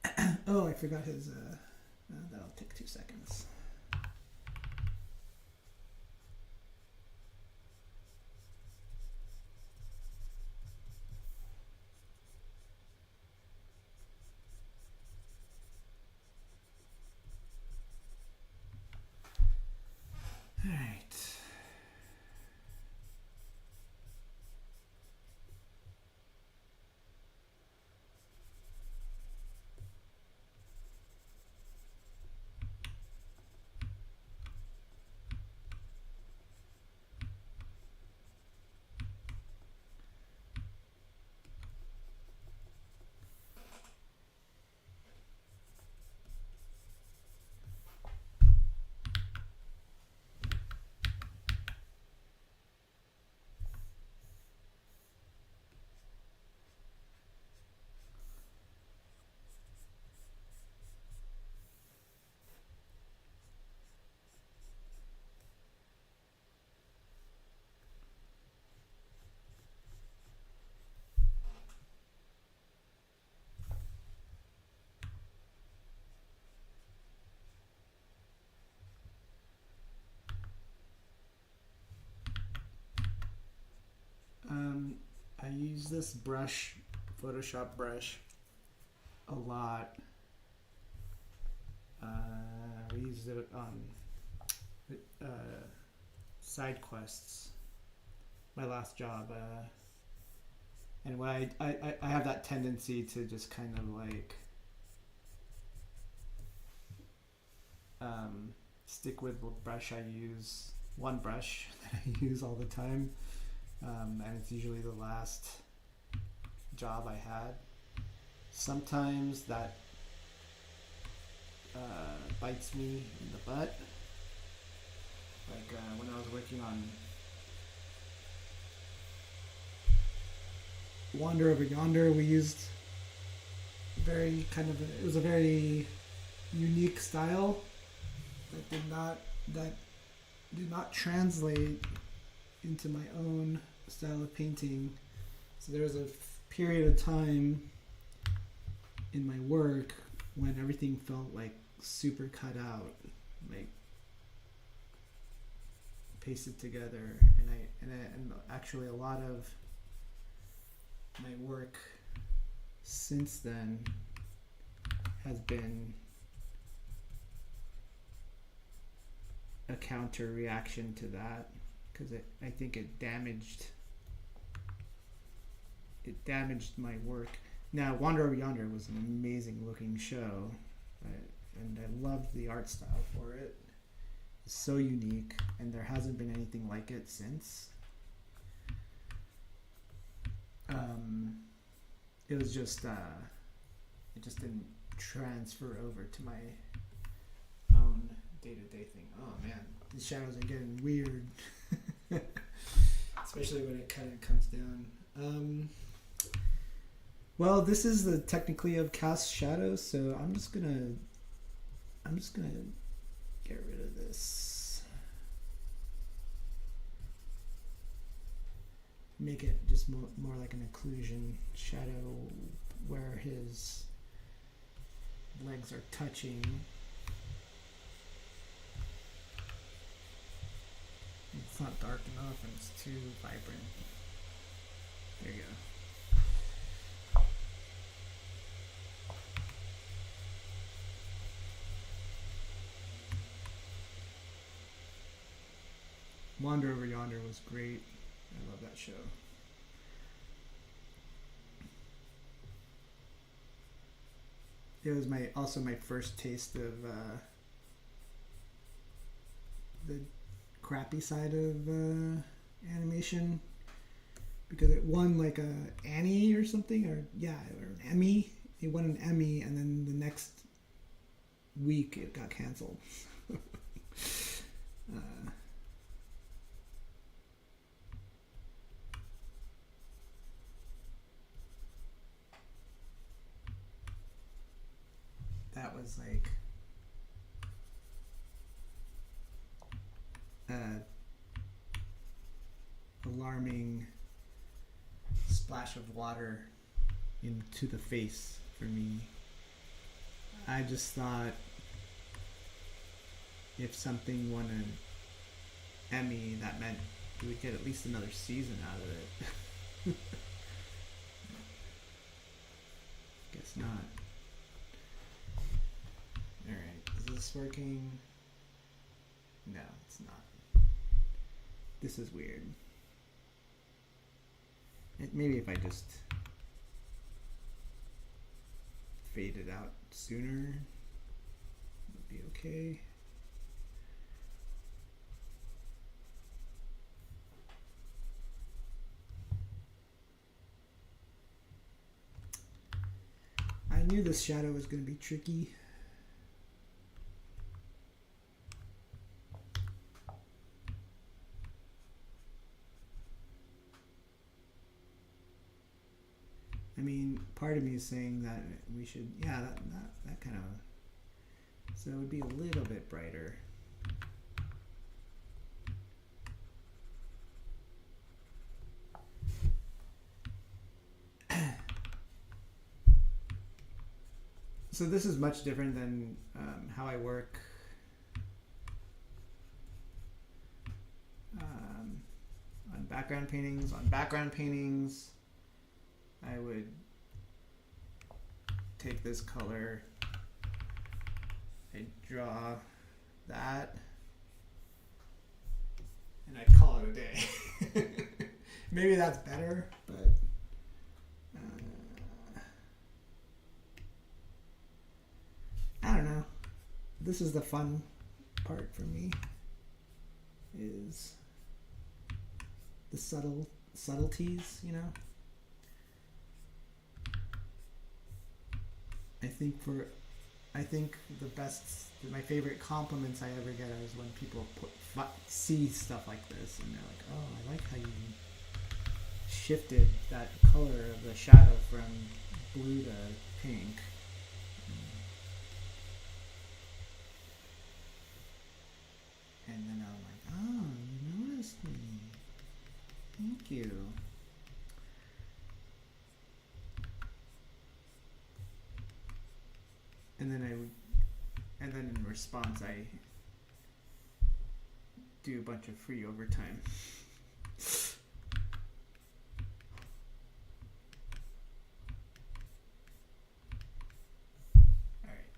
go. Oh, I forgot his... that'll take 2 seconds. All right. I use this brush, Photoshop brush, a lot. I used it on side quests, my last job, and when I have that tendency to just kind of like stick with the brush I use, one brush that I use all the time. And it's usually the last job I had. Sometimes that bites me in the butt. Like when I was working on Wander Over Yonder, we used it was a very unique style that did not translate into my own style of painting. So there was a period of time in my work when everything felt like super cut out, like pasted together, and actually a lot of my work since then has been a counter reaction to that, because I think it damaged my work. Now, Wander Over Yonder was an amazing looking show, and I loved the art style for it. It's so unique, and there hasn't been anything like it since. It was just it just didn't transfer over to my own day-to-day thing. Oh man, these shadows are getting weird. Especially when it kind of comes down. Well, this is the technically of cast shadows, so I'm just gonna get rid of this. Make it just more like an occlusion shadow where his legs are touching. It's not dark enough and it's too vibrant. There you go. Wander Over Yonder was great. I love that show. It was also my first taste of the crappy side of animation, because it won like a Annie or something, or an Emmy. It won an Emmy, and then the next week it got canceled. That was like alarming splash of water into the face for me. I just thought if something won an Emmy, that meant we would get at least another season out of it. Guess not. Alright, is this working? No, it's not. This is weird. Maybe if I just fade it out sooner, it would be okay. I knew this shadow was going to be tricky. I mean, part of me is saying that we should, that kind of, so it would be a little bit brighter. So this is much different than how I work on background paintings. On background paintings, I would take this color, I'd draw that, and I'd call it a day. Maybe that's better, but I don't know. This is the fun part for me, is the subtleties, you know? I think my favorite compliments I ever get is when people see stuff like this and they're like, oh, I like how you shifted that color of the shadow from blue to pink. And then I'm like, oh, you noticed me. Thank you. And then in response, I do a bunch of free overtime. All right.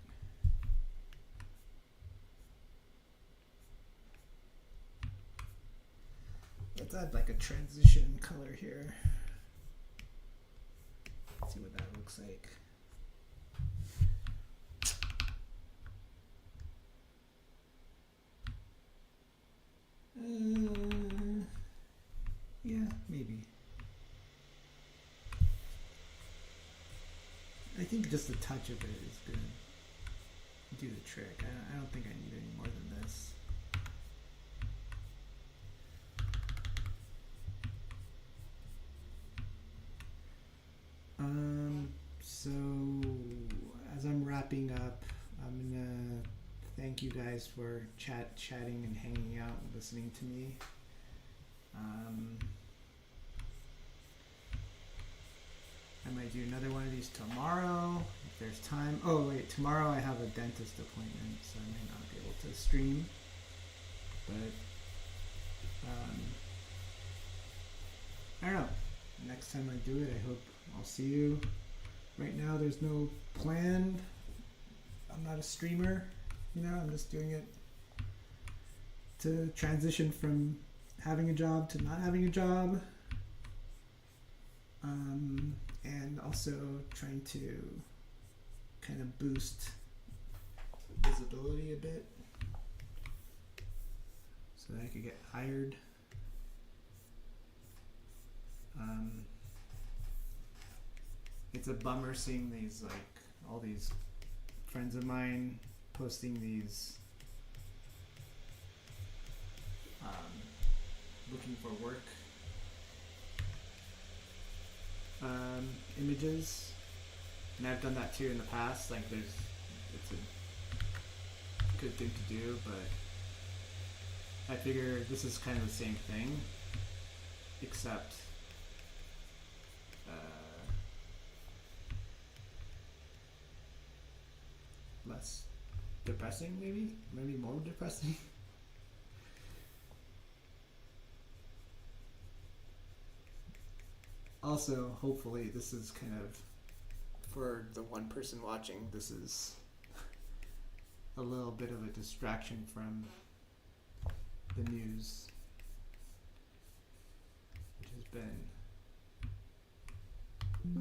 Let's add like a transition color here. Let's see what that looks like. Yeah, maybe. I think just a touch of it is gonna do the trick. I don't think I need any more than this. So as I'm wrapping up, I'm gonna thank you guys for chatting and hanging out and listening to me. I might do another one of these tomorrow if there's time. Oh wait, tomorrow I have a dentist appointment, so I may not be able to stream. But I don't know. Next time I do it, I hope I'll see you. Right now, there's no plan. I'm not a streamer, I'm just doing it to transition from having a job to not having a job. And also trying to kind of boost visibility a bit so that I could get hired. It's a bummer seeing these, all these friends of mine posting these looking for work images, and I've done that too in the past. It's a good thing to do, but I figure this is kind of the same thing, except less depressing, maybe more depressing. Also, hopefully this is kind of, for the one person watching, this is a little bit of a distraction from the news, which has been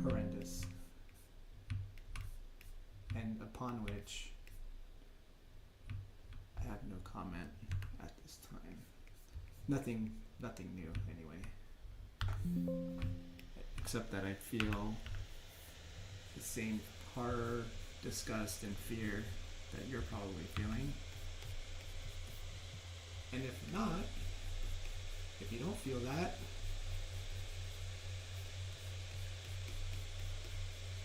horrendous, and upon which I have no comment at this time. Nothing new anyway. Except that I feel the same horror, disgust, and fear that you're probably feeling. And if you don't feel that,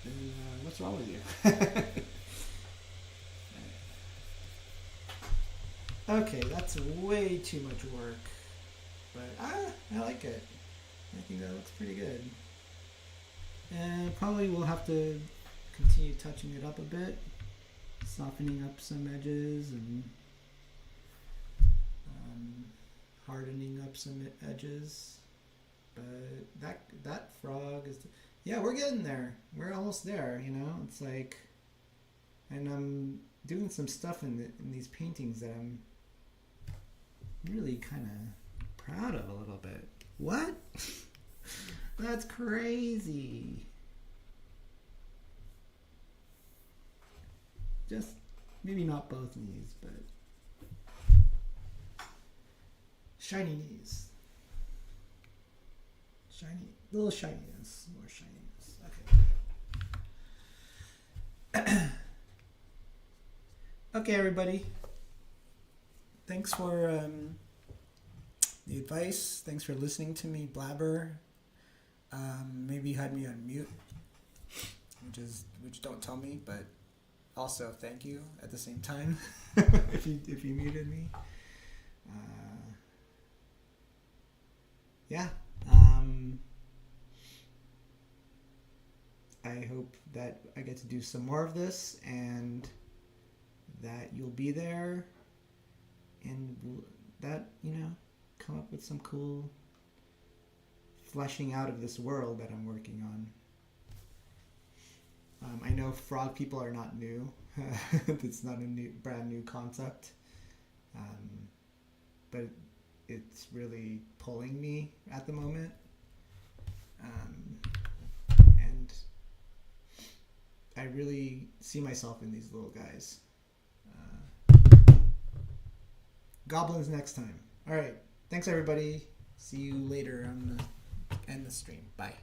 then what's wrong with you? Okay, that's way too much work, but I like it. I think that looks pretty good. And probably we'll have to continue touching it up a bit, softening up some edges and hardening up some edges. But that frog is, yeah, we're getting there. We're almost there, It's like, and I'm doing some stuff in these paintings that I'm really kind of proud of a little bit. What? That's crazy. Just maybe not both knees, but shiny knees. Little shininess, more shininess. Okay. Okay, everybody. Thanks for the advice. Thanks for listening to me blabber. Maybe you had me on mute, which don't tell me, but also thank you at the same time if you muted me. Yeah. I hope that I get to do some more of this and that you'll be there and that, come up with some cool fleshing out of this world that I'm working on. I know frog people are not new. It's not a brand new concept. But it's really pulling me at the moment. And I really see myself in these little guys. Goblins next time. All right. Thanks, everybody. See you later. I'm going to end the stream. Bye.